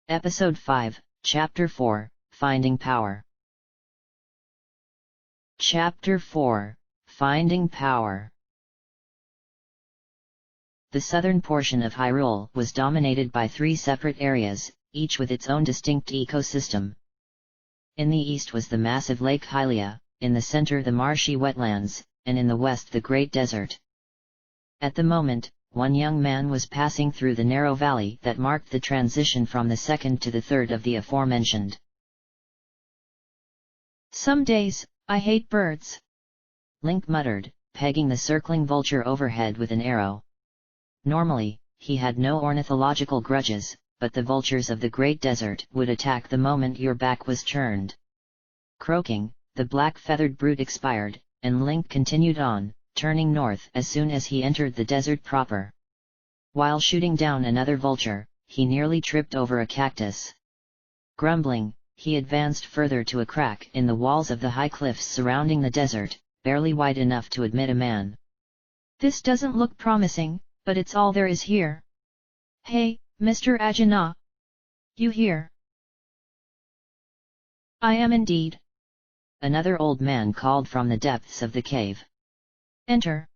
Episode 5, Chapter 4, Finding Power. Chapter 4, Finding Power. The southern portion of Hyrule was dominated by 3 separate areas, each with its own distinct ecosystem. In the east was the massive Lake Hylia, in the center the marshy wetlands, and in the west the Great Desert. At the moment, one young man was passing through the narrow valley that marked the transition from the second to the third of the aforementioned. "Some days, I hate birds," Link muttered, pegging the circling vulture overhead with an arrow. Normally, he had no ornithological grudges, but the vultures of the Great Desert would attack the moment your back was turned. Croaking, the black-feathered brute expired, and Link continued on, turning north as soon as he entered the desert proper. While shooting down another vulture, he nearly tripped over a cactus. Grumbling, he advanced further to a crack in the walls of the high cliffs surrounding the desert, barely wide enough to admit a man. "This doesn't look promising, but it's all there is here. Hey, Mr. Ajana! You here?" "I am indeed," another old man called from the depths of the cave. "Enter."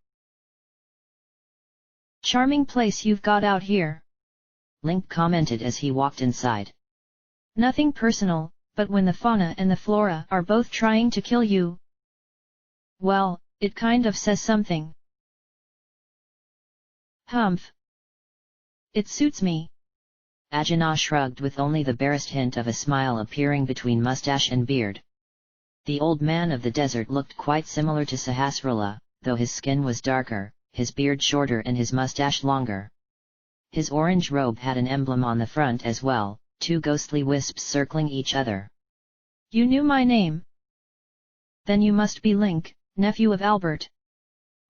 "Charming place you've got out here," Link commented as he walked inside. "Nothing personal, but when the fauna and the flora are both trying to kill you, well, it kind of says something." "Humph. It suits me." Ajana shrugged with only the barest hint of a smile appearing between mustache and beard. The old man of the desert looked quite similar to Sahasrara, though his skin was darker, his beard shorter and his mustache longer. His orange robe had an emblem on the front as well, 2 ghostly wisps circling each other. "You knew my name? Then you must be Link, nephew of Albert."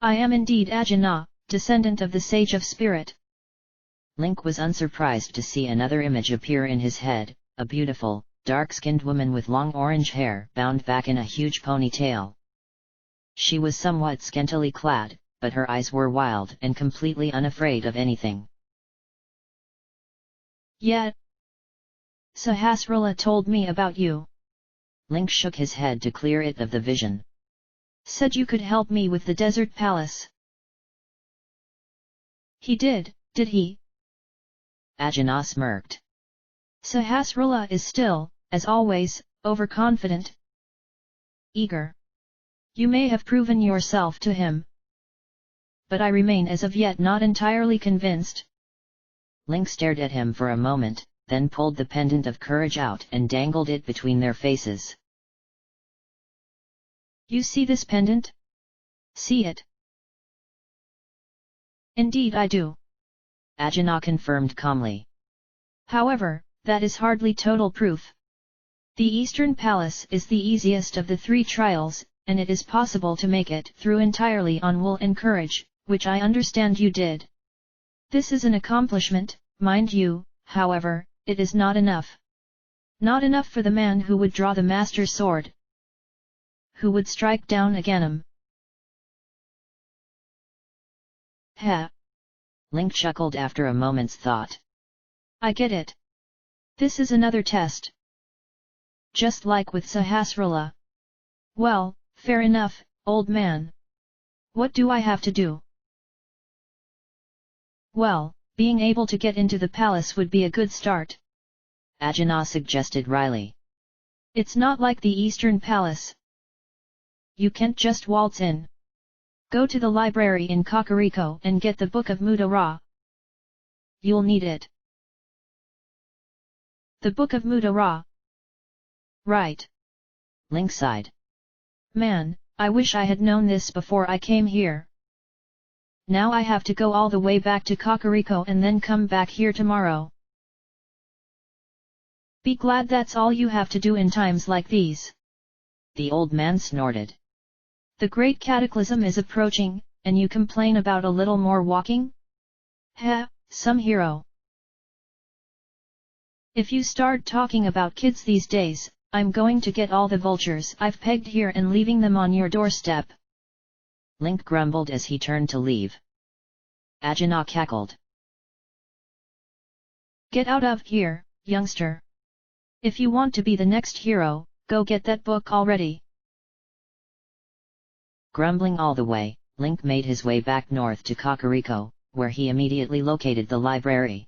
"I am indeed Ajana, descendant of the Sage of Spirit." Link was unsurprised to see another image appear in his head, a beautiful, dark-skinned woman with long orange hair bound back in a huge ponytail. She was somewhat scantily clad, but her eyes were wild and completely unafraid of anything. "Yeah. Sahasrara told me about you." Link shook his head to clear it of the vision. "Said you could help me with the desert palace." "He did he?" Ajana smirked. "Sahasrara is still, as always, overconfident. Eager. You may have proven yourself to him, but I remain as of yet not entirely convinced." Link stared at him for a moment, then pulled the pendant of courage out and dangled it between their faces. "You see this pendant?" "See it?" "Indeed I do," Ajana confirmed calmly. "However, that is hardly total proof. The Eastern Palace is the easiest of the 3 trials, and it is possible to make it through entirely on will and courage, which I understand you did. This is an accomplishment, mind you, however, it is not enough. Not enough for the man who would draw the Master Sword, who would strike down a Ganem." "Heh." Link chuckled after a moment's thought. "I get it. This is another test. Just like with Sahasrara. Well, fair enough, old man. What do I have to do?" "Well, being able to get into the palace would be a good start," Ajana suggested wryly. "It's not like the Eastern Palace. You can't just waltz in. Go to the library in Kakariko and get the Book of Mudara. You'll need it." "The Book of Mudara? Right." Link sighed. "Man, I wish I had known this before I came here. Now I have to go all the way back to Kakariko and then come back here tomorrow. Be glad that's all you have to do in times like these." The old man snorted. "The great cataclysm is approaching, and you complain about a little more walking? Heh, some hero. If you start talking about kids these days, I'm going to get all the vultures I've pegged here and leaving them on your doorstep." Link grumbled as he turned to leave. Ajana cackled. "Get out of here, youngster. If you want to be the next hero, go get that book already. Grumbling all the way, Link made his way back north to Kakariko, where he immediately located the library.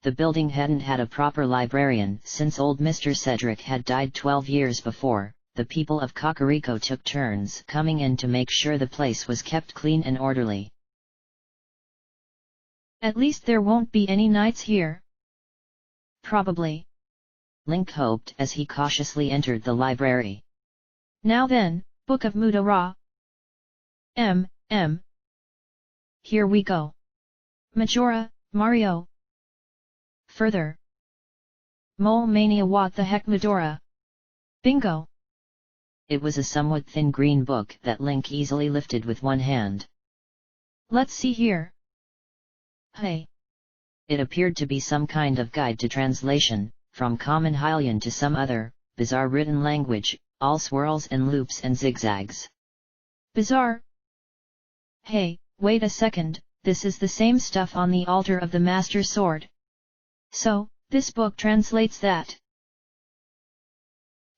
The building hadn't had a proper librarian since old Mr. Cedric had died 12 years before. The people of Kakariko took turns coming in to make sure the place was kept clean and orderly. At least there won't be any knights here. Probably. Link hoped as he cautiously entered the library. Now then, Book of Mudora. Here we go. Majora, Mario. Further. Mole Mania, what the heck, Mudora? Bingo! It was a somewhat thin green book that Link easily lifted with one hand. Let's see here. Hey! It appeared to be some kind of guide to translation, from common Hylian to some other, bizarre written language, all swirls and loops and zigzags. Bizarre? Hey, wait a second, this is the same stuff on the altar of the Master Sword. So, this book translates that.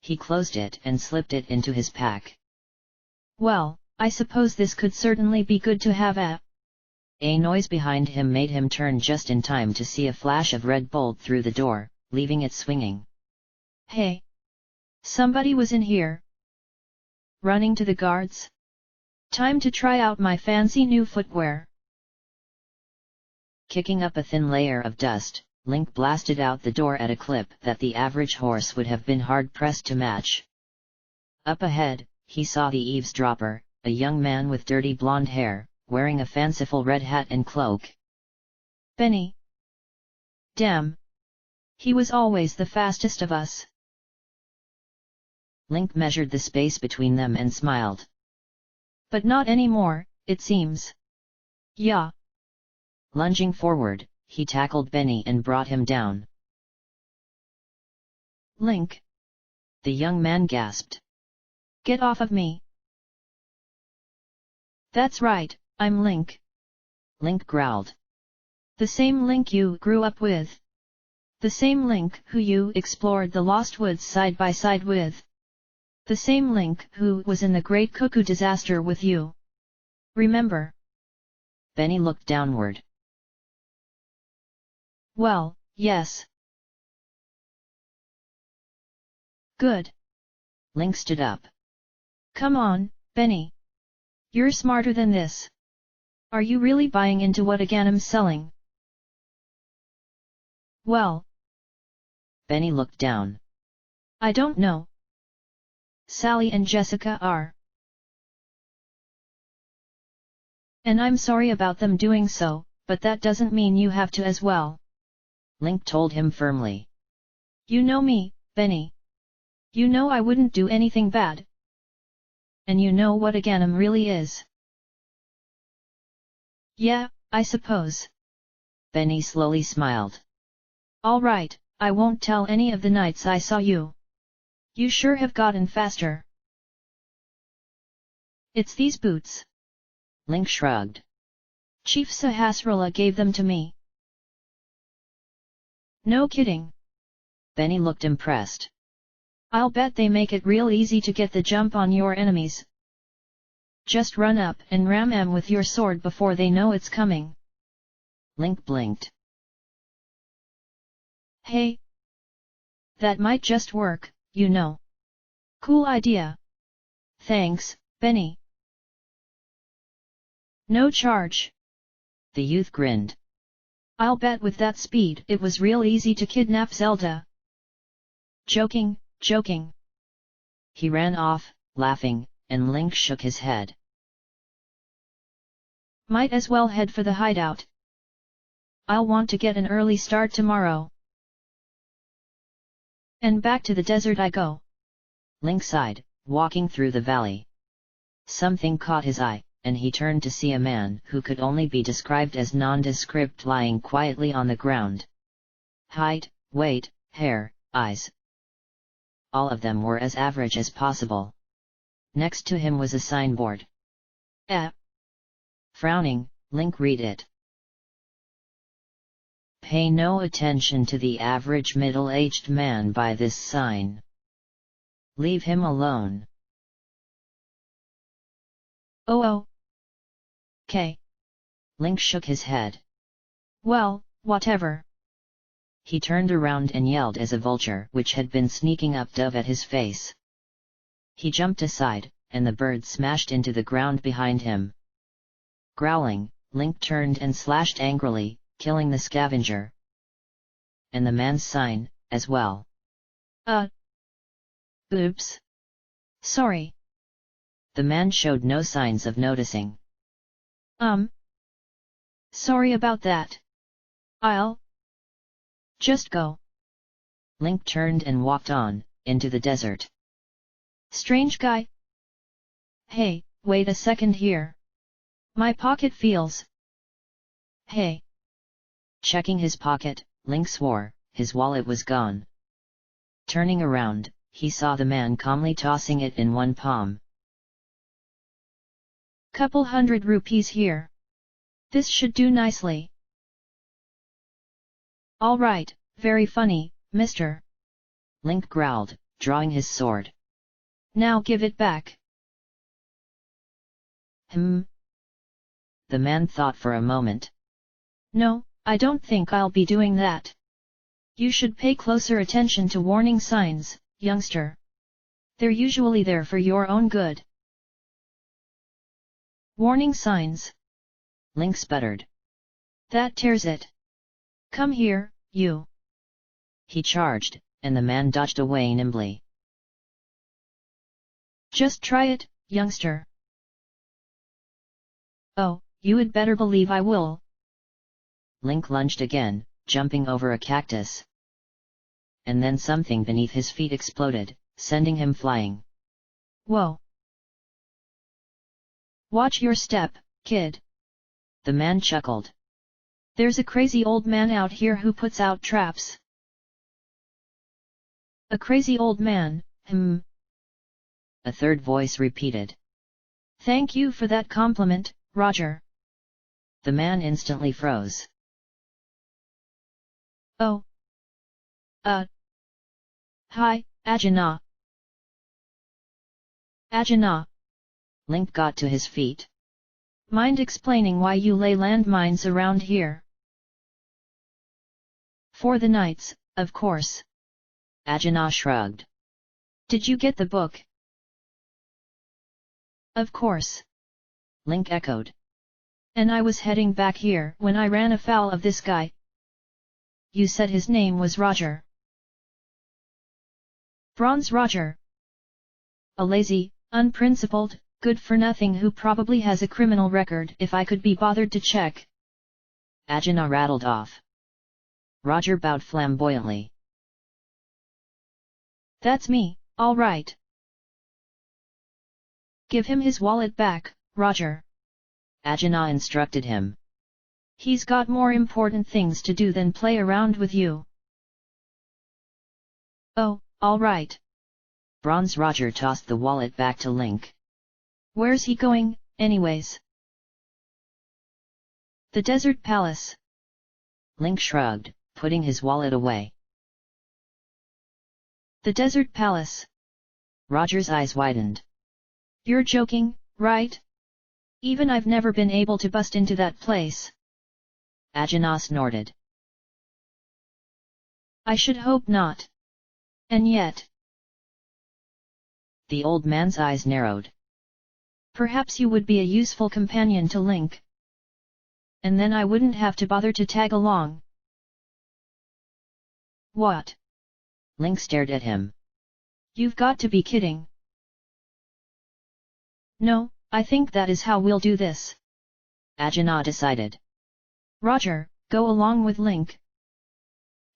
He closed it and slipped it into his pack. Well, I suppose this could certainly be good to have a noise behind him made him turn just in time to see a flash of red bolt through the door, leaving it swinging. Hey! Somebody was in here. Running to the guards. Time to try out my fancy new footwear. Kicking up a thin layer of dust, Link blasted out the door at a clip that the average horse would have been hard-pressed to match. Up ahead, he saw the eavesdropper, a young man with dirty blonde hair, wearing a fanciful red hat and cloak. Benny! Damn! He was always the fastest of us. Link measured the space between them and smiled. But not anymore, it seems. Yeah. Lunging forward, he tackled Benny and brought him down. Link! The young man gasped. Get off of me! That's right, I'm Link. Link growled. The same Link you grew up with. The same Link who you explored the Lost Woods side by side with. The same Link who was in the Great Cuckoo disaster with you. Remember? Benny looked downward. Well, yes. Good. Link stood up. Come on, Benny. You're smarter than this. Are you really buying into what ARandom's selling? Well. Benny looked down. I don't know. Sally and Jessica are. And I'm sorry about them doing so, but that doesn't mean you have to as well. Link told him firmly. You know me, Benny. You know I wouldn't do anything bad. And you know what ARandom really is. Yeah, I suppose. Benny slowly smiled. All right, I won't tell any of the nights I saw you. You sure have gotten faster. It's these boots. Link shrugged. Chief Sahasrara gave them to me. No kidding. Benny looked impressed. I'll bet they make it real easy to get the jump on your enemies. Just run up and ram them with your sword before they know it's coming. Link blinked. Hey! That might just work, you know. Cool idea. Thanks, Benny. No charge. The youth grinned. I'll bet with that speed it was real easy to kidnap Zelda. Joking, joking. He ran off, laughing, and Link shook his head. Might as well head for the hideout. I'll want to get an early start tomorrow. And back to the desert I go. Link sighed, walking through the valley. Something caught his eye, and he turned to see a man who could only be described as nondescript lying quietly on the ground. Height, weight, hair, eyes. All of them were as average as possible. Next to him was a signboard. Frowning, Link read it. Pay no attention to the average middle-aged man by this sign. Leave him alone. Oh. Okay. Link shook his head. Well, whatever. He turned around and yelled as a vulture which had been sneaking up dove at his face. He jumped aside, and the bird smashed into the ground behind him. Growling, Link turned and slashed angrily, killing the scavenger. And the man's sign, as well. Oops. Sorry. The man showed no signs of noticing. Sorry about that. I'll just go. Link turned and walked on, into the desert. Strange guy. Hey, wait a second here. My pocket feels. Hey. Checking his pocket, Link swore, his wallet was gone. Turning around, he saw the man calmly tossing it in one palm. Couple 100 rupees here. This should do nicely. All right, very funny, mister. Link growled, drawing his sword. Now give it back. The man thought for a moment. No, I don't think I'll be doing that. You should pay closer attention to warning signs, youngster. They're usually there for your own good. Warning signs. Link sputtered. That tears it. Come here, you. He charged, and the man dodged away nimbly. Just try it, youngster. Oh, you had better believe I will. Link lunged again, jumping over a cactus. And then something beneath his feet exploded, sending him flying. Whoa! Watch your step, kid. The man chuckled. There's a crazy old man out here who puts out traps. A crazy old man, A third voice repeated. Thank you for that compliment, Roger. The man instantly froze. Oh. Hi, Ajahn. Ajahn. Link got to his feet. Mind explaining why you lay landmines around here? For the knights, of course. Ajahn shrugged. Did you get the book? Of course. Link echoed. And I was heading back here when I ran afoul of this guy. You said his name was Roger. Bronze Roger. A lazy, unprincipled, good-for-nothing who probably has a criminal record if I could be bothered to check. Ajahn rattled off. Roger bowed flamboyantly. That's me, all right. Give him his wallet back, Roger. Ajahn instructed him. He's got more important things to do than play around with you. Oh, all right. Bronze Roger tossed the wallet back to Link. Where's he going, anyways? The Desert Palace. Link shrugged, putting his wallet away. The Desert Palace. Roger's eyes widened. You're joking, right? Even I've never been able to bust into that place. Ajahn snorted. I should hope not. And yet. The old man's eyes narrowed. Perhaps you would be a useful companion to Link. And then I wouldn't have to bother to tag along. What? Link stared at him. You've got to be kidding. No, I think that is how we'll do this. Ajahn decided. Roger, go along with Link.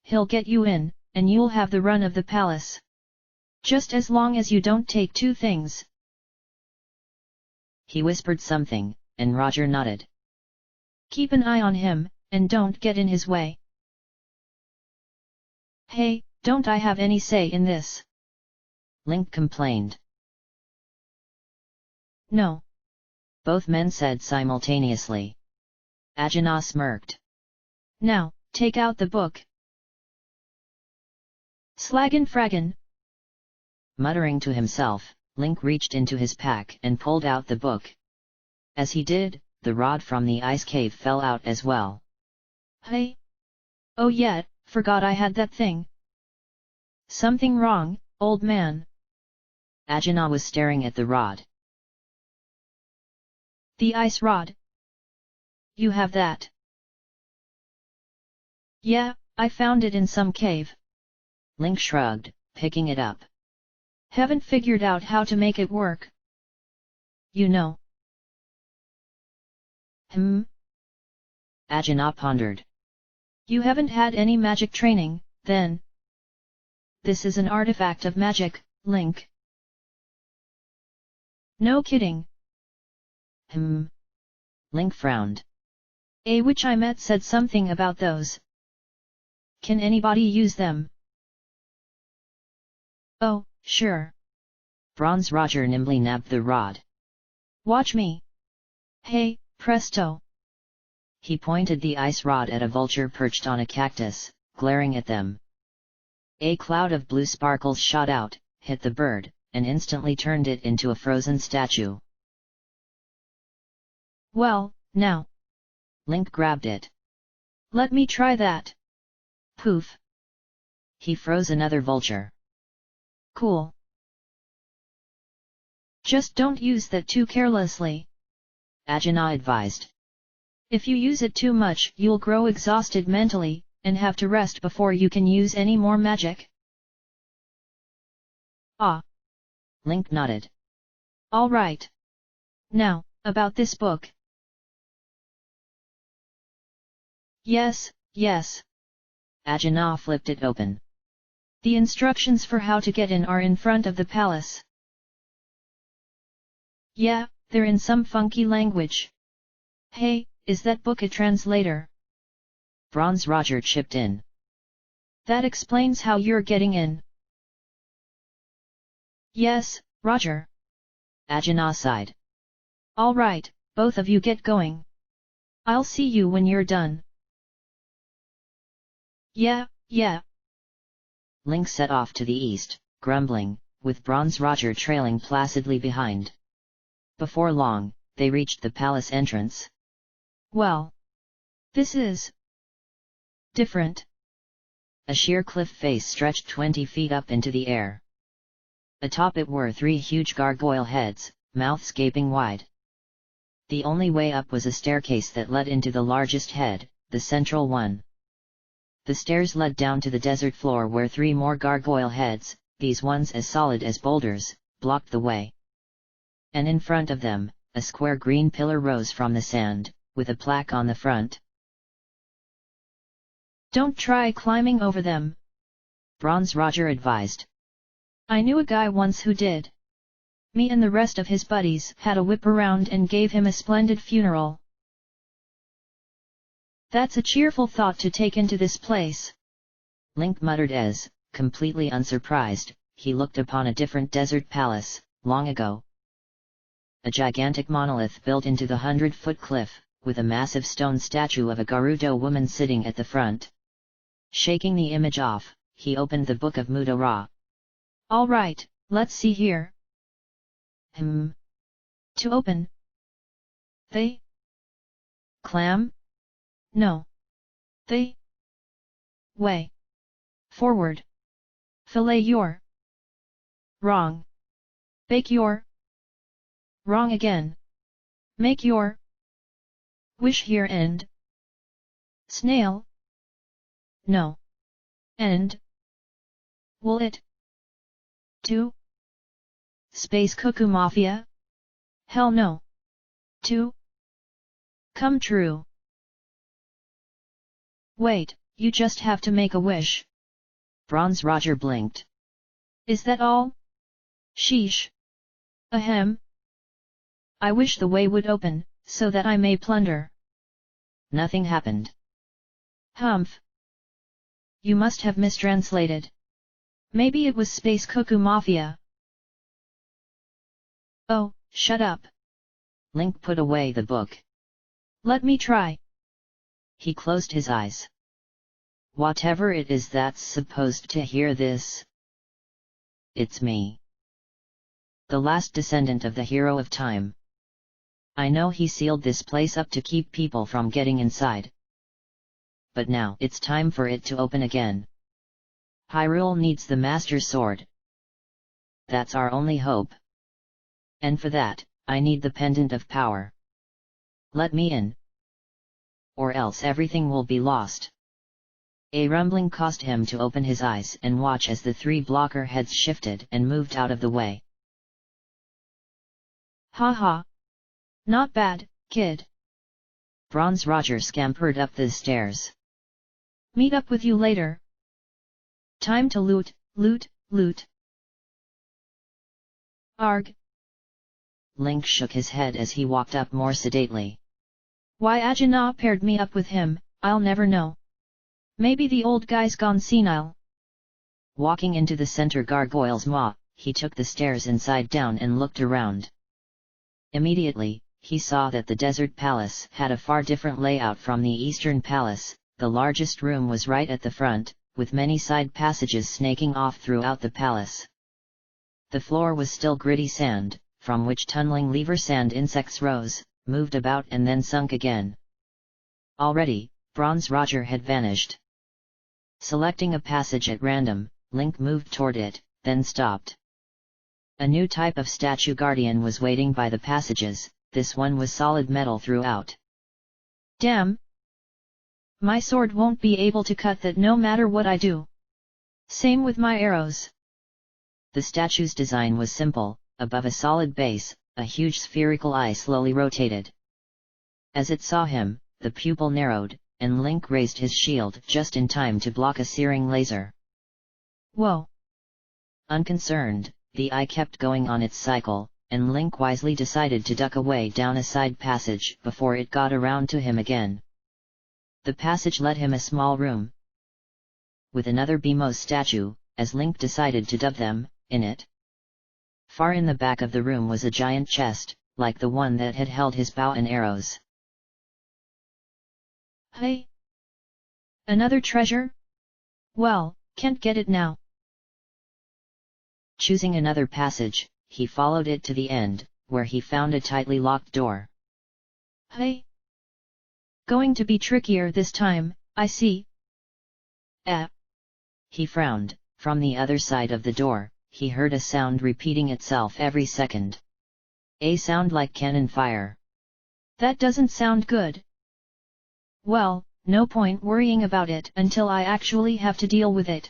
He'll get you in, and you'll have the run of the palace. Just as long as you don't take two things. He whispered something, and Roger nodded. Keep an eye on him, and don't get in his way. Hey, don't I have any say in this? Link complained. No. Both men said simultaneously. Ajahn smirked. Now, take out the book. Slagan fragan. Muttering to himself, Link reached into his pack and pulled out the book. As he did, the rod from the ice cave fell out as well. Hey! Oh yeah, forgot I had that thing. Something wrong, old man? Ajahn was staring at the rod. The ice rod? You have that? Yeah, I found it in some cave. Link shrugged, picking it up. Haven't figured out how to make it work. You know. Ajahn pondered. You haven't had any magic training, then? This is an artifact of magic, Link. No kidding. Link frowned. A witch I met said something about those. Can anybody use them? Oh, sure. Bronze Roger nimbly nabbed the rod. Watch me. Hey, presto. He pointed the ice rod at a vulture perched on a cactus, glaring at them. A cloud of blue sparkles shot out, hit the bird, and instantly turned it into a frozen statue. Well, now. Link grabbed it. Let me try that. Poof. He froze another vulture. Cool. Just don't use that too carelessly. Ajahn advised. If you use it too much, you'll grow exhausted mentally, and have to rest before you can use any more magic. Ah. Link nodded. All right. Now, about this book. Yes, yes. Ajahn flipped it open. The instructions for how to get in are in front of the palace. Yeah, they're in some funky language. Hey, is that book a translator? Bronze Roger chipped in. That explains how you're getting in. Yes, Roger. Ajahn sighed. All right, both of you get going. I'll see you when you're done. Yeah. Link set off to the east, grumbling, with Bronze Roger trailing placidly behind. Before long, they reached the palace entrance. Well. This is different. A sheer cliff face stretched 20 feet up into the air. Atop it were 3 huge gargoyle heads, mouths gaping wide. The only way up was a staircase that led into the largest head, the central one. The stairs led down to the desert floor where 3 more gargoyle heads, these ones as solid as boulders, blocked the way. And in front of them, a square green pillar rose from the sand, with a plaque on the front. Don't try climbing over them. Bronze Roger advised. I knew a guy once who did. Me and the rest of his buddies had a whip around and gave him a splendid funeral. That's a cheerful thought to take into this place. Link muttered as, completely unsurprised, he looked upon a different desert palace, long ago. A gigantic monolith built into the 100-foot cliff, with a massive stone statue of a Gerudo woman sitting at the front. Shaking the image off, he opened the Book of Mudora. All right, let's see here. To open. They. Clam? No. They. Way. Forward. Fillet your. Wrong. Bake your. Wrong again. Make your. Wish here end. Snail. No. End. Will it. To. Space Cuckoo Mafia? Hell no. To. Come true. Wait, you just have to make a wish. Bronze Roger blinked. Is that all? Sheesh. Ahem. I wish the way would open, so that I may plunder. Nothing happened. Humph. You must have mistranslated. Maybe it was Space Cuckoo Mafia. Oh, shut up. Link put away the book. Let me try. He closed his eyes. Whatever it is that's supposed to hear this. It's me. The last descendant of the hero of time. I know he sealed this place up to keep people from getting inside. But now it's time for it to open again. Hyrule needs the Master Sword. That's our only hope. And for that, I need the Pendant of Power. Let me in. Or else everything will be lost. A rumbling caused him to open his eyes and watch as the three blocker heads shifted and moved out of the way. Ha ha! Not bad, kid. Bronze Roger scampered up the stairs. Meet up with you later. Time to loot, loot, loot. Arg! Link shook his head as he walked up more sedately. Why Ajahn paired me up with him, I'll never know. Maybe the old guy's gone senile. Walking into the center gargoyle's maw, he took the stairs inside down and looked around. Immediately, he saw that the desert palace had a far different layout from the eastern palace. The largest room was right at the front, with many side passages snaking off throughout the palace. The floor was still gritty sand, from which tunneling lever sand insects rose, moved about and then sunk again. Already, Bronze Roger had vanished. Selecting a passage at random, Link moved toward it, then stopped. A new type of statue guardian was waiting by the passages. This one was solid metal throughout. Damn! My sword won't be able to cut that no matter what I do. Same with my arrows. The statue's design was simple. Above a solid base, a huge spherical eye slowly rotated. As it saw him, the pupil narrowed, and Link raised his shield just in time to block a searing laser. Whoa! Unconcerned, the eye kept going on its cycle, and Link wisely decided to duck away down a side passage before it got around to him again. The passage led him a small room, with another BMOS statue, as Link decided to dub them, in it. Far in the back of the room was a giant chest, like the one that had held his bow and arrows. Hey! Another treasure? Well, can't get it now. Choosing another passage, he followed it to the end, where he found a tightly locked door. Hey! Going to be trickier this time, I see. He frowned. From the other side of the door, he heard a sound repeating itself every second. A sound like cannon fire. That doesn't sound good. Well, no point worrying about it until I actually have to deal with it.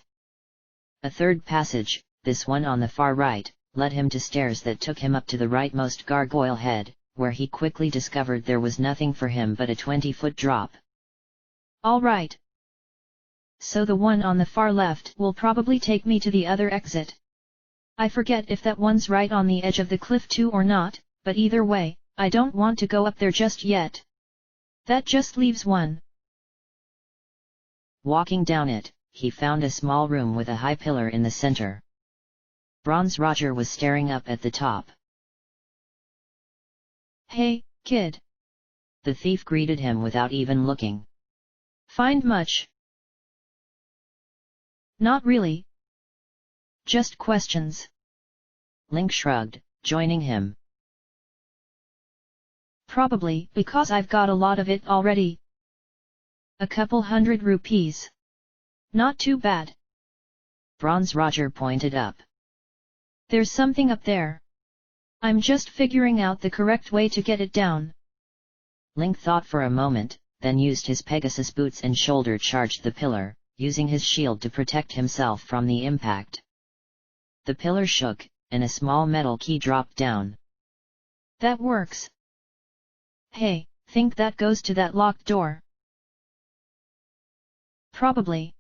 A third passage, this one on the far right, led him to stairs that took him up to the rightmost gargoyle head, where he quickly discovered there was nothing for him but a 20-foot drop. All right. So the one on the far left will probably take me to the other exit. I forget if that one's right on the edge of the cliff too or not, but either way, I don't want to go up there just yet. That just leaves one. Walking down it, he found a small room with a high pillar in the center. Bronze Roger was staring up at the top. Hey, kid! The thief greeted him without even looking. Find much? Not really. Just questions. Link shrugged, joining him. Probably because I've got a lot of it already. A couple 100 rupees. Not too bad. Bronze Roger pointed up. There's something up there. I'm just figuring out the correct way to get it down. Link thought for a moment, then used his Pegasus boots and shoulder charged the pillar, using his shield to protect himself from the impact. The pillar shook, and a small metal key dropped down. That works. Hey, think that goes to that locked door? Probably.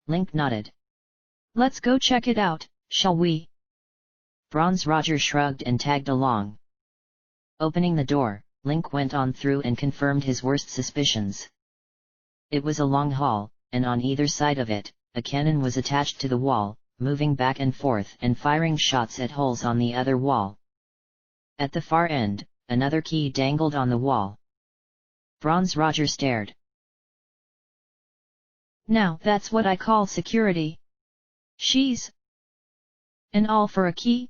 Link nodded. Let's go check it out, shall we? Bronze Roger shrugged and tagged along. Opening the door, Link went on through and confirmed his worst suspicions. It was a long hall, and on either side of it, a cannon was attached to the wall, moving back and forth and firing shots at holes on the other wall. At the far end, another key dangled on the wall. Bronze Roger stared. Now that's what I call security. She's and all for a key?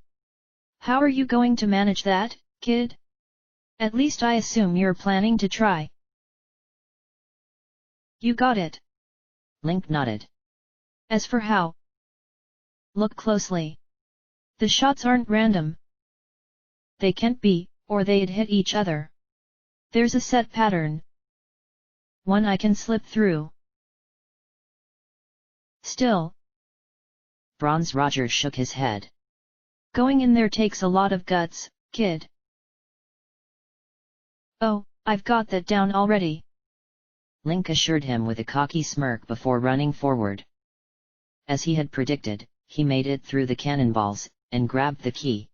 How are you going to manage that, kid? At least I assume you're planning to try. You got it. Link nodded. As for how? Look closely. The shots aren't random. They can't be, or they'd hit each other. There's a set pattern. One I can slip through. Still. Bronze Roger shook his head. Going in there takes a lot of guts, kid. Oh, I've got that down already. Link assured him with a cocky smirk before running forward. As he had predicted, he made it through the cannonballs, and grabbed the key.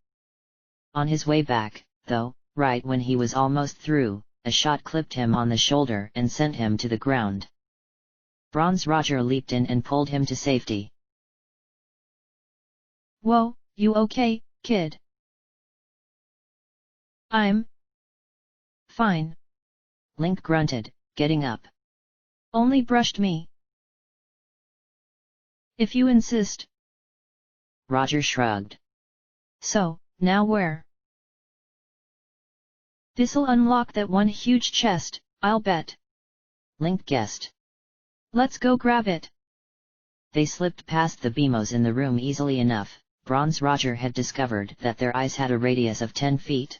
On his way back, though, right when he was almost through, a shot clipped him on the shoulder and sent him to the ground. Bronze Roger leaped in and pulled him to safety. Whoa, you okay, kid? I'm fine. Link grunted, getting up. Only brushed me. If you insist. Roger shrugged. So, now where? This'll unlock that one huge chest, I'll bet. Link guessed. Let's go grab it. They slipped past the BMOs in the room easily enough. Bronze Roger had discovered that their eyes had a radius of 10 feet.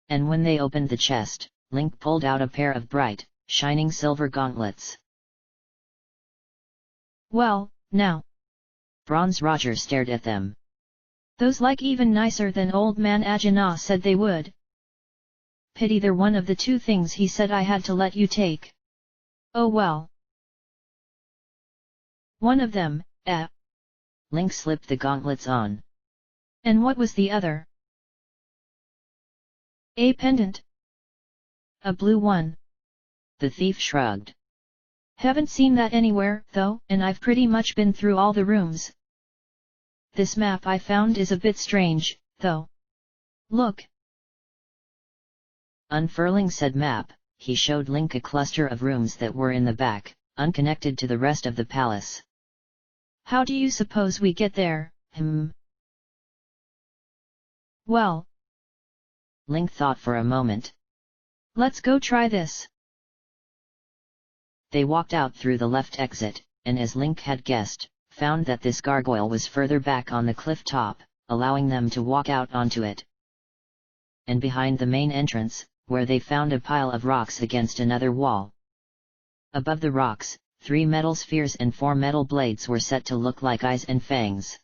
And when they opened the chest, Link pulled out a pair of bright, shining silver gauntlets. Well, now. Bronze Roger stared at them. Those like even nicer than old man Ajana said they would. Pity they're one of the two things he said I had to let you take. Oh well. One of them, Link slipped the gauntlets on. And what was the other? A pendant. A blue one. The thief shrugged. Haven't seen that anywhere, though, and I've pretty much been through all the rooms. This map I found is a bit strange, though. Look. Unfurling said map, he showed Link a cluster of rooms that were in the back, unconnected to the rest of the palace. How do you suppose we get there, Well. Link thought for a moment. Let's go try this. They walked out through the left exit, and as Link had guessed, found that this gargoyle was further back on the cliff top, allowing them to walk out onto it. And behind the main entrance, where they found a pile of rocks against another wall. Above the rocks, 3 metal spheres and 4 metal blades were set to look like eyes and fangs.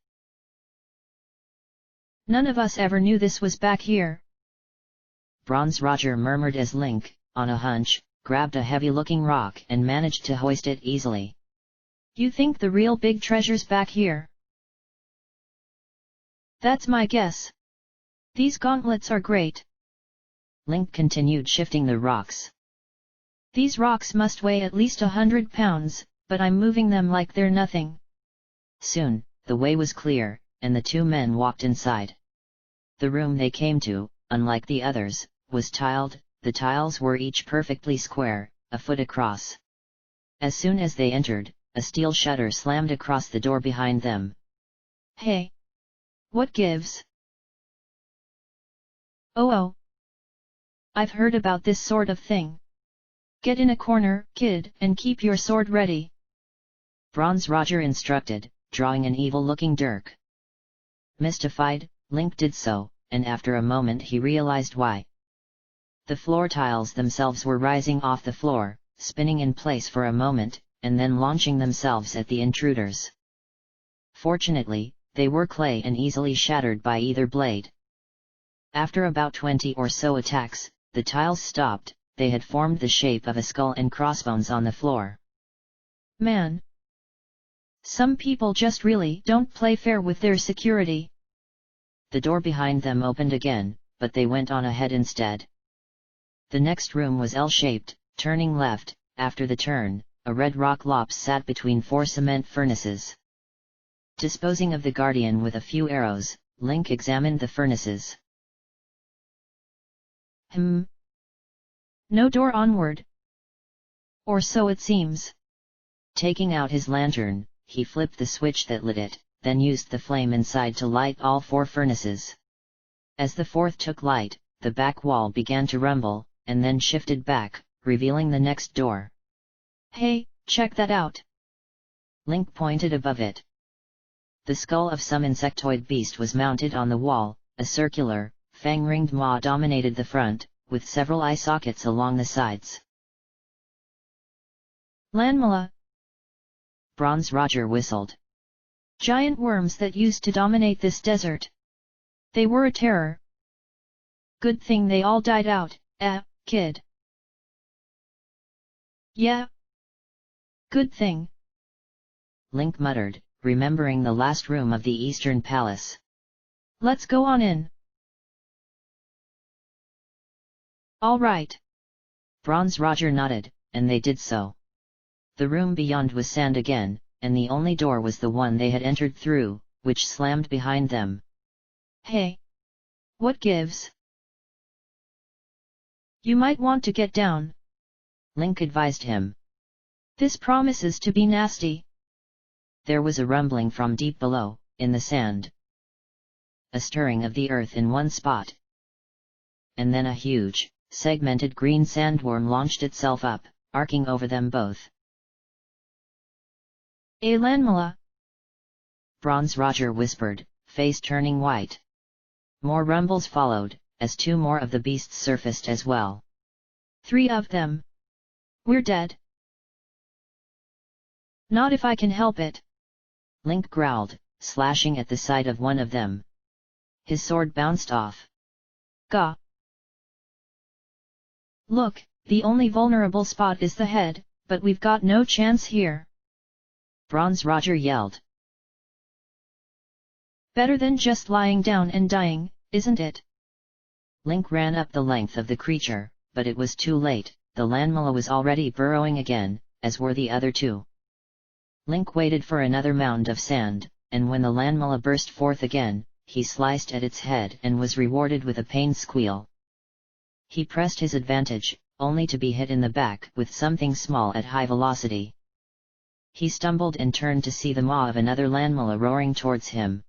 None of us ever knew this was back here. Bronze Roger murmured as Link, on a hunch, grabbed a heavy-looking rock and managed to hoist it easily. You think the real big treasure's back here? That's my guess. These gauntlets are great. Link continued shifting the rocks. These rocks must weigh at least 100 pounds, but I'm moving them like they're nothing. Soon, the way was clear, and the 2 men walked inside. The room they came to, unlike the others, was tiled. The tiles were each perfectly square, a foot across. As soon as they entered, a steel shutter slammed across the door behind them. Hey! What gives? Oh! I've heard about this sort of thing. Get in a corner, kid, and keep your sword ready. Bronze Roger instructed, drawing an evil-looking dirk. Mystified, Link did so, and after a moment he realized why. The floor tiles themselves were rising off the floor, spinning in place for a moment, and then launching themselves at the intruders. Fortunately, they were clay and easily shattered by either blade. After about 20 or so attacks, the tiles stopped. They had formed the shape of a skull and crossbones on the floor. Man! Some people just really don't play fair with their security. The door behind them opened again, but they went on ahead instead. The next room was L-shaped. Turning left, after the turn, a red rock lops sat between 4 cement furnaces. Disposing of the Guardian with a few arrows, Link examined the furnaces. No door onward. Or so it seems. Taking out his lantern, he flipped the switch that lit it, then used the flame inside to light all 4 furnaces. As the 4th took light, the back wall began to rumble, and then shifted back, revealing the next door. Hey, check that out! Link pointed above it. The skull of some insectoid beast was mounted on the wall. A circular, fang-ringed maw dominated the front, with several eye sockets along the sides. Landmala! Bronze Roger whistled. Giant worms that used to dominate this desert. They were a terror. Good thing they all died out, kid. Yeah. Good thing. Link muttered, remembering the last room of the Eastern Palace. Let's go on in. All right. Bronze Roger nodded, and they did so. The room beyond was sand again, and the only door was the one they had entered through, which slammed behind them. Hey! What gives? You might want to get down, Link advised him. This promises to be nasty. There was a rumbling from deep below, in the sand. A stirring of the earth in one spot. And then a huge, segmented green sandworm launched itself up, arcing over them both. Landmala! Bronze Roger whispered, face turning white. More rumbles followed, as 2 more of the beasts surfaced as well. 3 of them. We're dead. Not if I can help it. Link growled, slashing at the side of one of them. His sword bounced off. Gah! Look, the only vulnerable spot is the head, but we've got no chance here. Bronze Roger yelled. Better than just lying down and dying, isn't it? Link ran up the length of the creature, but it was too late. The Landmala was already burrowing again, as were the other 2. Link waited for another mound of sand, and when the Landmala burst forth again, he sliced at its head and was rewarded with a pained squeal. He pressed his advantage, only to be hit in the back with something small at high velocity. He stumbled and turned to see the maw of another Landmala roaring towards him.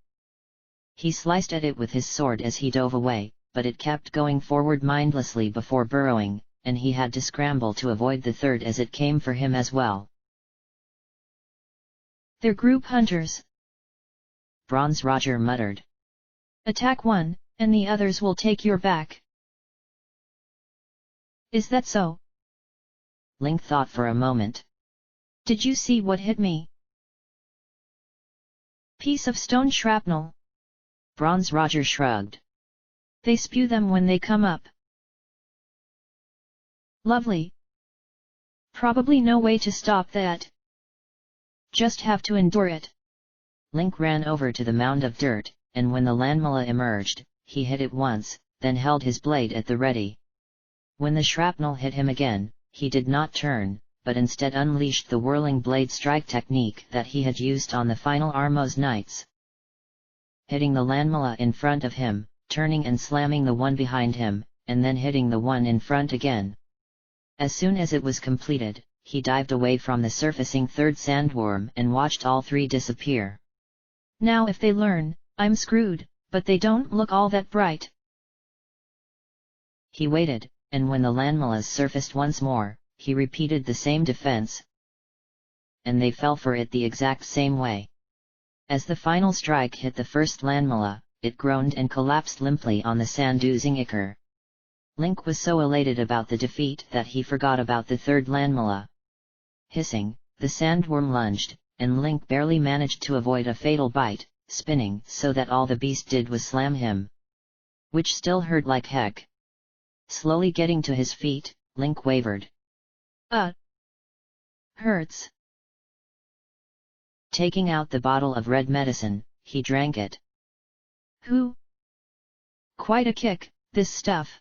He sliced at it with his sword as he dove away, but it kept going forward mindlessly before burrowing, and he had to scramble to avoid the third as it came for him as well. They're group hunters, Bronze Roger muttered. Attack one, and the others will take your back. Is that so? Link thought for a moment. Did you see what hit me? Piece of stone shrapnel. Bronze Roger shrugged. They spew them when they come up. Lovely. Probably no way to stop that. Just have to endure it. Link ran over to the mound of dirt, and when the Landmala emerged, he hit it once, then held his blade at the ready. When the shrapnel hit him again, he did not turn, but instead unleashed the whirling blade strike technique that he had used on the final Armos Knights. Hitting the Landmala in front of him, turning and slamming the one behind him, and then hitting the one in front again. As soon as it was completed, he dived away from the surfacing third sandworm and watched all 3 disappear. Now if they learn, I'm screwed, but they don't look all that bright. He waited, and when the Landmalas surfaced once more, he repeated the same defense. And they fell for it the exact same way. As the final strike hit the first Landmala, it groaned and collapsed limply on the sand-oozing ichor. Link was so elated about the defeat that he forgot about the third Landmala. Hissing, the sandworm lunged, and Link barely managed to avoid a fatal bite, spinning so that all the beast did was slam him. Which still hurt like heck. Slowly getting to his feet, Link wavered. Hurts. Taking out the bottle of red medicine, he drank it. Quite a kick, this stuff.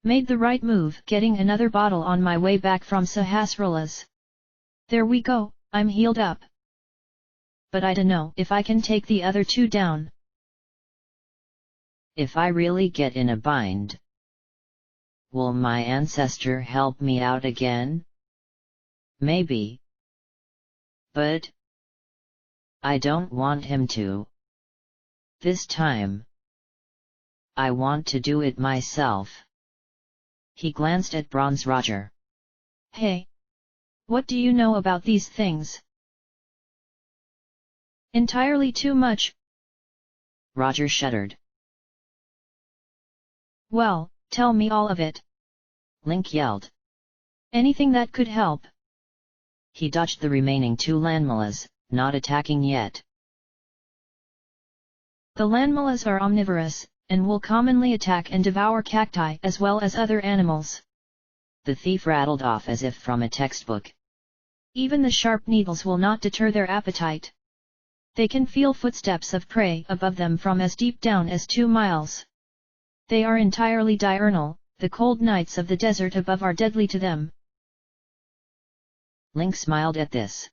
Made the right move getting another bottle on my way back from Sahasrala's. There we go, I'm healed up. But I dunno if I can take the other 2 down. If I really get in a bind, will my ancestor help me out again? Maybe. But I don't want him to. This time, I want to do it myself. He glanced at Bronze Roger. Hey! What do you know about these things? Entirely too much. Roger shuddered. Well, tell me all of it. Link yelled. Anything that could help. He dodged the remaining 2 landmillas, not attacking yet. The landmillas are omnivorous, and will commonly attack and devour cacti as well as other animals. The thief rattled off as if from a textbook. Even the sharp needles will not deter their appetite. They can feel footsteps of prey above them from as deep down as 2 miles. They are entirely diurnal, the cold nights of the desert above are deadly to them. Link smiled at this.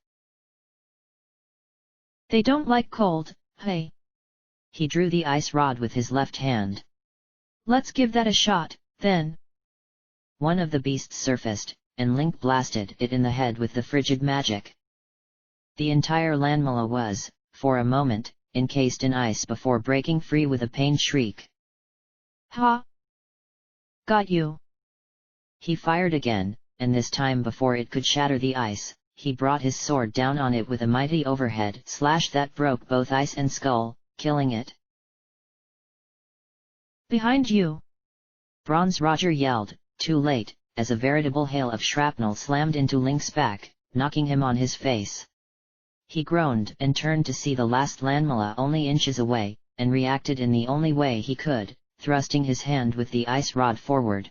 They don't like cold, hey. He drew the ice rod with his left hand. Let's give that a shot, then. One of the beasts surfaced, and Link blasted it in the head with the frigid magic. The entire landmilla was, for a moment, encased in ice before breaking free with a pained shriek. Ha! Got you! He fired again, and this time before it could shatter the ice, he brought his sword down on it with a mighty overhead slash that broke both ice and skull, killing it. Behind you! Bronze Roger yelled, too late, as a veritable hail of shrapnel slammed into Link's back, knocking him on his face. He groaned and turned to see the last landmilla only inches away, and reacted in the only way he could, thrusting his hand with the ice rod forward.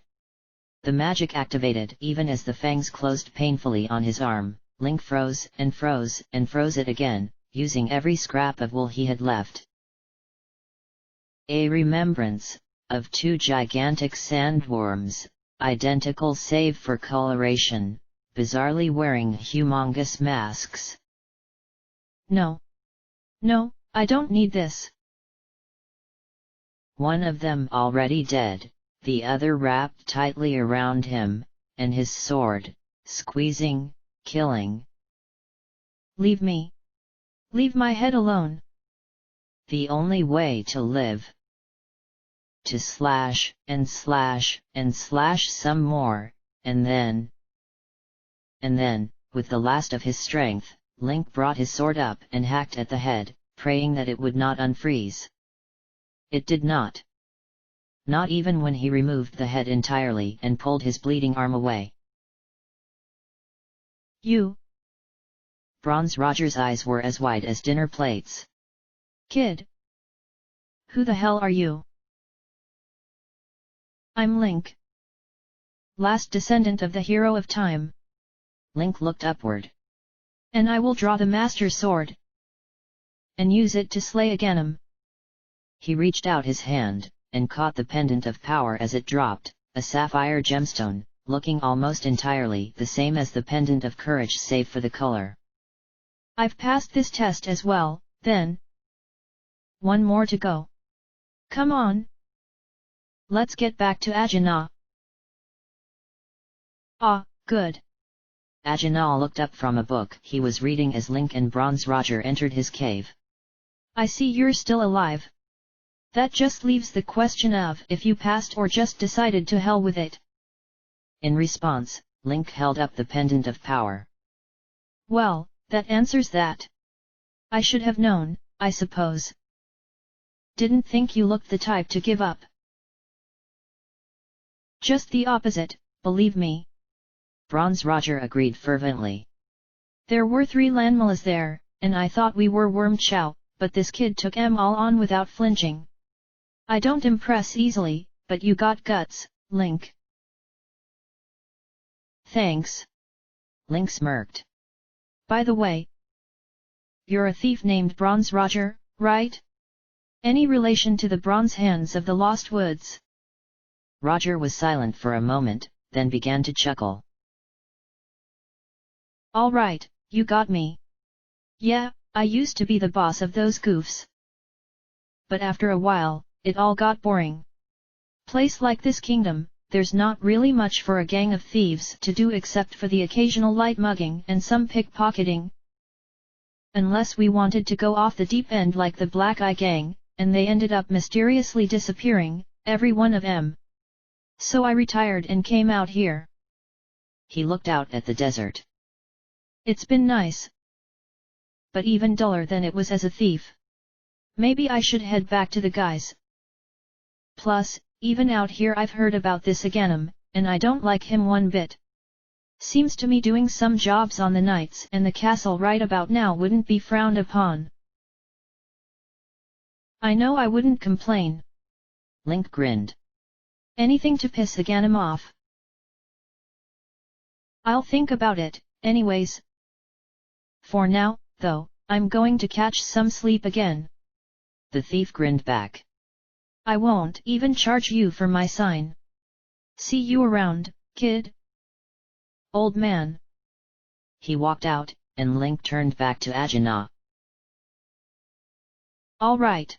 The magic activated even as the fangs closed painfully on his arm. Link froze and froze and froze it again, using every scrap of wool he had left. A remembrance of 2 gigantic sandworms, identical save for coloration, bizarrely wearing humongous masks. No. No, I don't need this. One of them already dead, the other wrapped tightly around him, and his sword, squeezing, killing. Leave me. Leave my head alone. The only way to live. To slash, and slash, and slash some more, and then, with the last of his strength, Link brought his sword up and hacked at the head, praying that it would not unfreeze. It did not. Not even when he removed the head entirely and pulled his bleeding arm away. You! Bronze Roger's eyes were as wide as dinner plates. Kid! Who the hell are you? I'm Link. Last descendant of the hero of time. Link looked upward. And I will draw the Master Sword. And use it to slay a Ganem. He reached out his hand, and caught the pendant of power as it dropped, a sapphire gemstone, looking almost entirely the same as the pendant of courage save for the color. I've passed this test as well, then. One more to go. Come on. Let's get back to Ajana. Ah, good. Ajana looked up from a book he was reading as Link and Bronze Roger entered his cave. I see you're still alive. That just leaves the question of if you passed or just decided to hell with it. In response, Link held up the pendant of power. Well, that answers that. I should have known, I suppose. Didn't think you looked the type to give up. Just the opposite, believe me. Bronze Roger agreed fervently. There were 3 landmillas there, and I thought we were worm chow, but this kid took 'em all on without flinching. I don't impress easily, but you got guts, Link. Thanks. Link smirked. By the way, you're a thief named Bronze Roger, right? Any relation to the Bronze Hands of the Lost Woods? Roger was silent for a moment, then began to chuckle. All right, you got me. Yeah, I used to be the boss of those goofs. But after a while, it all got boring. Place like this kingdom, there's not really much for a gang of thieves to do except for the occasional light mugging and some pickpocketing. unless we wanted to go off the deep end like the Black Eye Gang, and they ended up mysteriously disappearing, every one of them. So I retired and came out here. He looked out at the desert. It's been nice, but even duller than it was as a thief. Maybe I should head back to the guys. Plus, even out here I've heard about this Aghanim, and I don't like him one bit. Seems to me doing some jobs on the nights and the castle right about now wouldn't be frowned upon. I know I wouldn't complain. Link grinned. Anything to piss Aghanim off. I'll think about it, anyways. For now, though, I'm going to catch some sleep again. The thief grinned back. I won't even charge you for my sign. See you around, kid. Old man. He walked out, and Link turned back to Ajana. All right.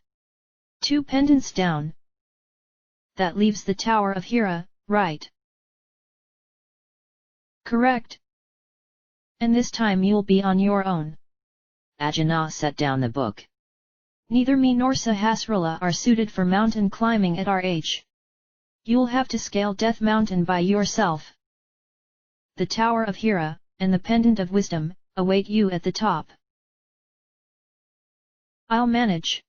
2 pendants down. That leaves the Tower of Hera, right? Correct. And this time you'll be on your own. Ajana set down the book. Neither me nor Sahasrara are suited for mountain climbing at our age. You'll have to scale Death Mountain by yourself. The Tower of Hera, and the Pendant of Wisdom, await you at the top. I'll manage.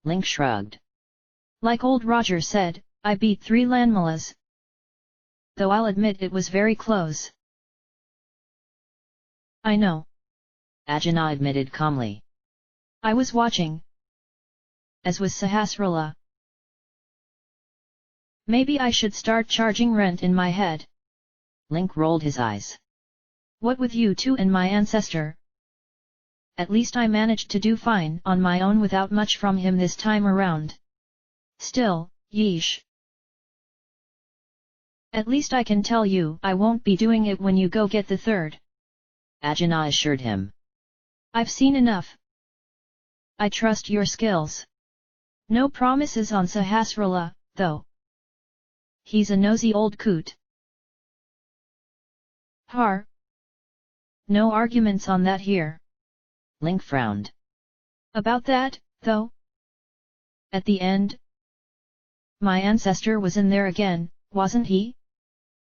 Link shrugged. Like old Roger said, I beat 3 landmalas. Though I'll admit it was very close. I know. Ajana admitted calmly. I was watching. As was Sahasrara. Maybe I should start charging rent in my head. Link rolled his eyes. What with you two and my ancestor? At least I managed to do fine on my own without much from him this time around. Still, yeesh. At least I can tell you I won't be doing it when you go get the 3rd. Ajana assured him. I've seen enough. I trust your skills. No promises on Sahasrara, though. He's a nosy old coot. Har. No arguments on that here. Link frowned. About that, though? At the end? My ancestor was in there again, wasn't he?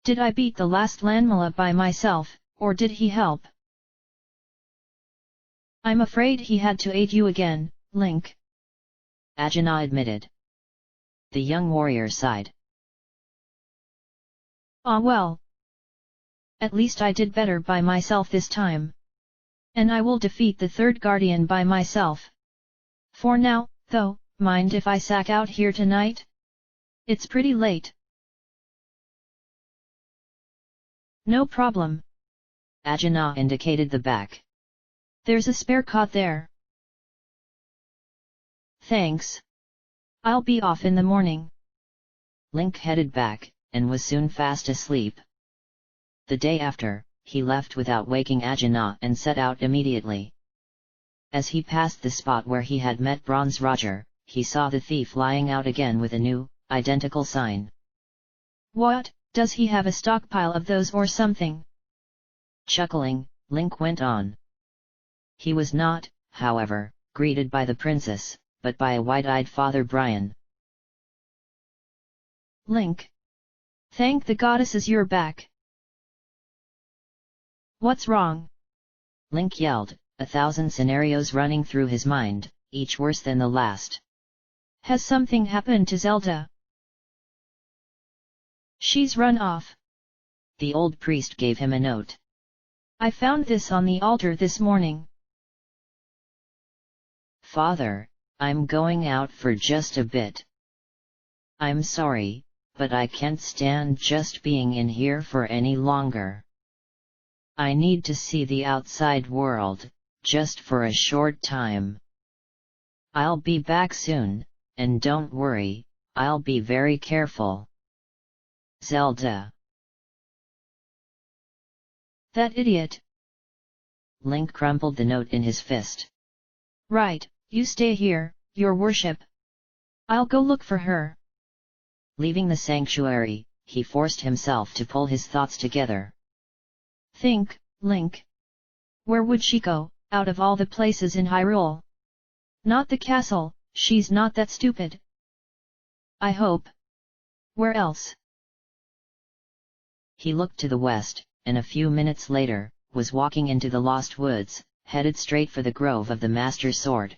Did I beat the last landmala by myself, or did he help? I'm afraid he had to aid you again, Link. Ajana admitted. The young warrior sighed. Ah well. At least I did better by myself this time. And I will defeat the 3rd guardian by myself. For now, though, mind if I sack out here tonight? It's pretty late. No problem. Ajana indicated the back. There's a spare cot there. Thanks. I'll be off in the morning. Link headed back, and was soon fast asleep. The day after, he left without waking Ajana and set out immediately. As he passed the spot where he had met Bronze Roger, he saw the thief lying out again with a new, identical sign. What, does he have a stockpile of those or something? Chuckling, Link went on. He was not, however, greeted by the princess, but by a wide-eyed Father Brian. Link. Thank the goddesses you're back. What's wrong? Link yelled, 1,000 scenarios running through his mind, each worse than the last. Has something happened to Zelda? She's run off. The old priest gave him a note. I found this on the altar this morning. Father, I'm going out for just a bit. I'm sorry, but I can't stand just being in here for any longer. I need to see the outside world, just for a short time. I'll be back soon, and don't worry, I'll be very careful. Zelda. That idiot. Link crumpled the note in his fist. Right, you stay here, your worship. I'll go look for her. Leaving the sanctuary, he forced himself to pull his thoughts together. Think, Link. Where would she go, out of all the places in Hyrule. Not the castle, she's not that stupid. I hope. Where else? He looked to the west, and a few minutes later, was walking into the Lost Woods, headed straight for the Grove of the Master Sword.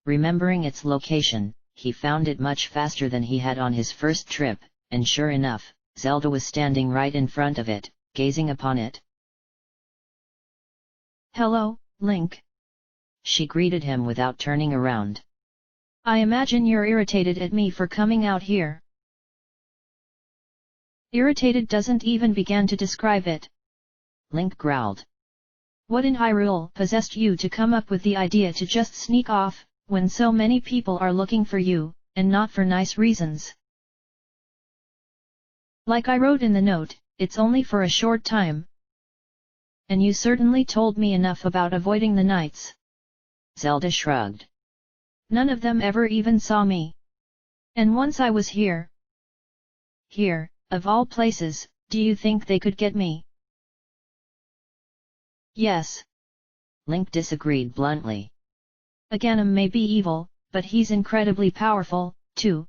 Remembering its location, he found it much faster than he had on his first trip, and sure enough, Zelda was standing right in front of it, gazing upon it. Hello, Link. She greeted him without turning around. I imagine you're irritated at me for coming out here. Irritated doesn't even begin to describe it. Link growled. What in Hyrule possessed you to come up with the idea to just sneak off, when so many people are looking for you, and not for nice reasons? Like I wrote in the note, it's only for a short time. And you certainly told me enough about avoiding the knights. Zelda shrugged. None of them ever even saw me. And once I was here. Here, of all places, do you think they could get me? Yes. Link disagreed bluntly. Ganon may be evil, but he's incredibly powerful, too.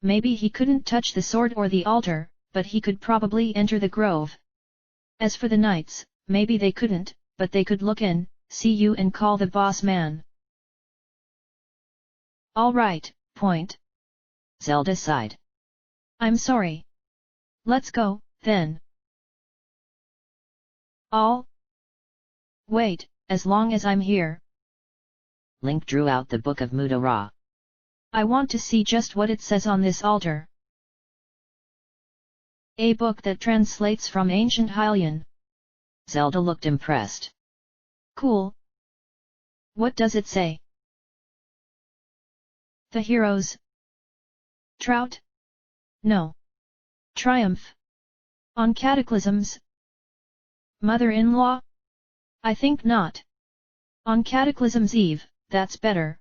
Maybe he couldn't touch the sword or the altar, but he could probably enter the grove. As for the knights, maybe they couldn't, but they could look in, see you and call the boss man. All right, point. Zelda sighed. I'm sorry. Let's go, then. Wait, as long as I'm here. Link drew out the Book of Mudora. I want to see just what it says on this altar. A book that translates from ancient Hylian. Zelda looked impressed. Cool. What does it say? The heroes. Trout? No. Triumph. On cataclysms. Mother-in-law? I think not. On Cataclysm's eve, that's better.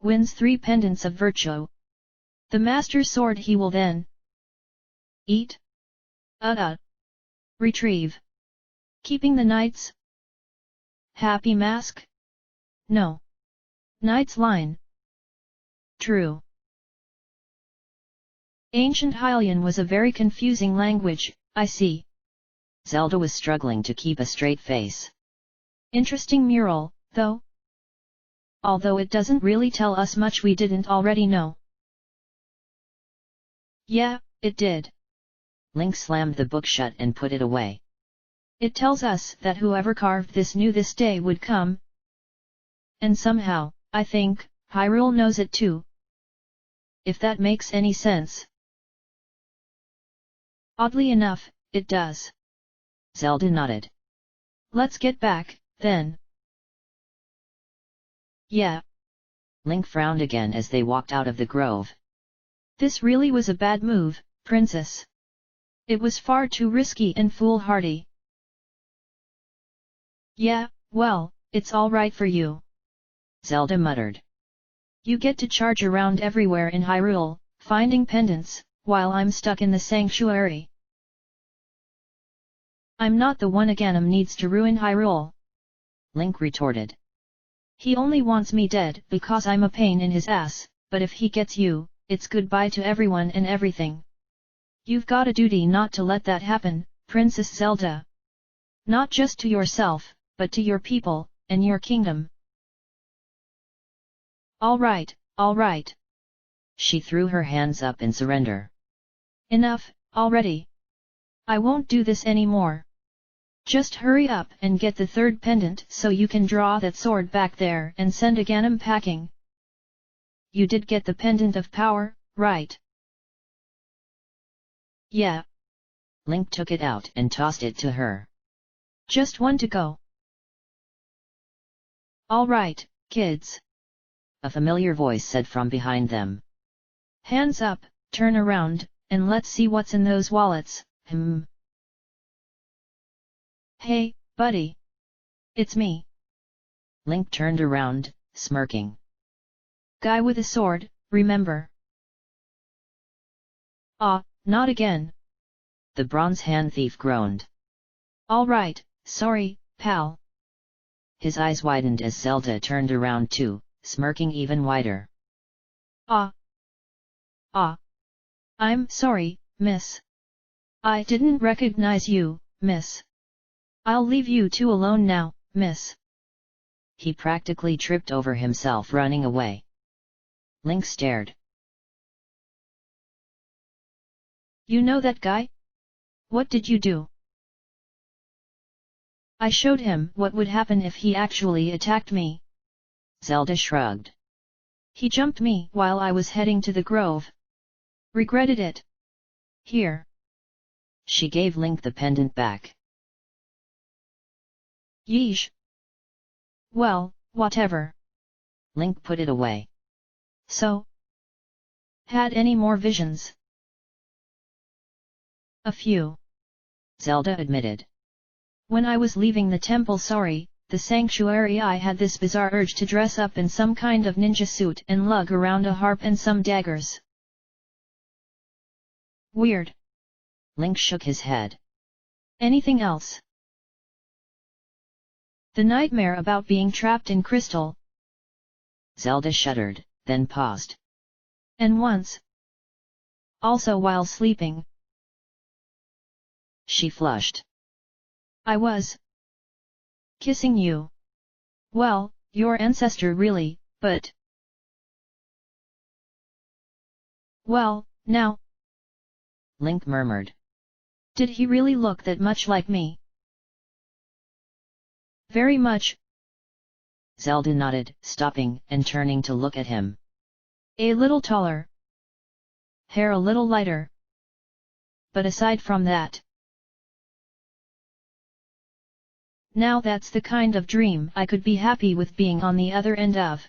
Wins 3 pendants of virtue. The Master Sword he will then eat. Retrieve. Keeping the knights? Happy mask? No. Knight's line. True. Ancient Hylian was a very confusing language, I see. Zelda was struggling to keep a straight face. Interesting mural, though. Although it doesn't really tell us much we didn't already know. Yeah, it did. Link slammed the book shut and put it away. It tells us that whoever carved this knew this day would come. And somehow, I think, Hyrule knows it too. If that makes any sense. Oddly enough, it does. Zelda nodded. Let's get back, then. Yeah. Link frowned again as they walked out of the grove. This really was a bad move, Princess. It was far too risky and foolhardy. Yeah, well, it's all right for you. Zelda muttered. You get to charge around everywhere in Hyrule, finding pendants, while I'm stuck in the sanctuary. I'm not the one Ganon needs to ruin Hyrule. Link retorted. He only wants me dead because I'm a pain in his ass, but if he gets you, it's goodbye to everyone and everything. You've got a duty not to let that happen, Princess Zelda. Not just to yourself, but to your people, and your kingdom. All right, all right. She threw her hands up in surrender. Enough, already. I won't do this anymore. Just hurry up and get the 3rd pendant so you can draw that sword back there and send Ganon packing. You did get the pendant of power, right? Yeah. Link took it out and tossed it to her. Just one to go. All right, kids. A familiar voice said from behind them. Hands up, turn around, and let's see what's in those wallets, Hey, buddy. It's me. Link turned around, smirking. Guy with a sword, remember? Not again. The bronze hand thief groaned. All right, sorry, pal. his eyes widened as Zelda turned around too, smirking even wider. Ah! I'm sorry, miss. I didn't recognize you, miss. I'll leave you two alone now, miss. He practically tripped over himself running away. Link stared. You know that guy? What did you do? I showed him what would happen if he actually attacked me. Zelda shrugged. He jumped me while I was heading to the grove. Regretted it. Here. She gave Link the pendant back. Yeesh. Well, whatever. Link put it away. So? Had any more visions? A few. Zelda admitted. When I was leaving the temple the sanctuary, I had this bizarre urge to dress up in some kind of ninja suit and lug around a harp and some daggers. Weird. Link shook his head. Anything else? The nightmare about being trapped in crystal. Zelda shuddered, then paused. And once. Also while sleeping. She flushed. I was kissing you. Well, your ancestor really, but... Well, now... Link murmured. Did he really look that much like me? Very much. Zelda nodded, stopping and turning to look at him. A little taller. Hair a little lighter. But aside from that... Now that's the kind of dream I could be happy with being on the other end of.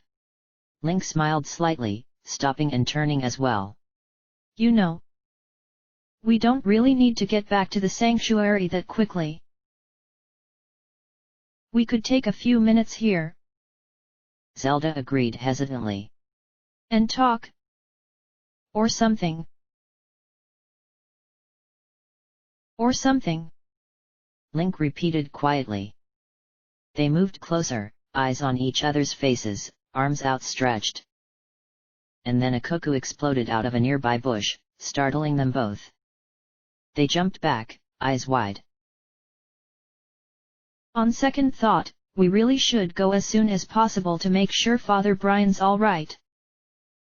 Link smiled slightly, stopping and turning as well. You know. We don't really need to get back to the sanctuary that quickly. We could take a few minutes here. Zelda agreed hesitantly. And talk. Or something. Or something. Link repeated quietly. They moved closer, eyes on each other's faces, arms outstretched. And then a cuckoo exploded out of a nearby bush, startling them both. They jumped back, eyes wide. On second thought, we really should go as soon as possible to make sure Father Brian's all right.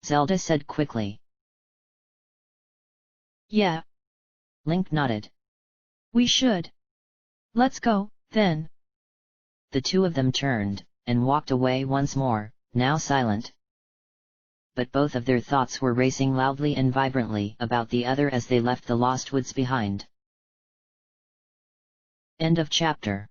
Zelda said quickly. Yeah. Link nodded. We should. Let's go, then. The two of them turned, and walked away once more, now silent. But both of their thoughts were racing loudly and vibrantly about the other as they left the lost woods behind. End of chapter.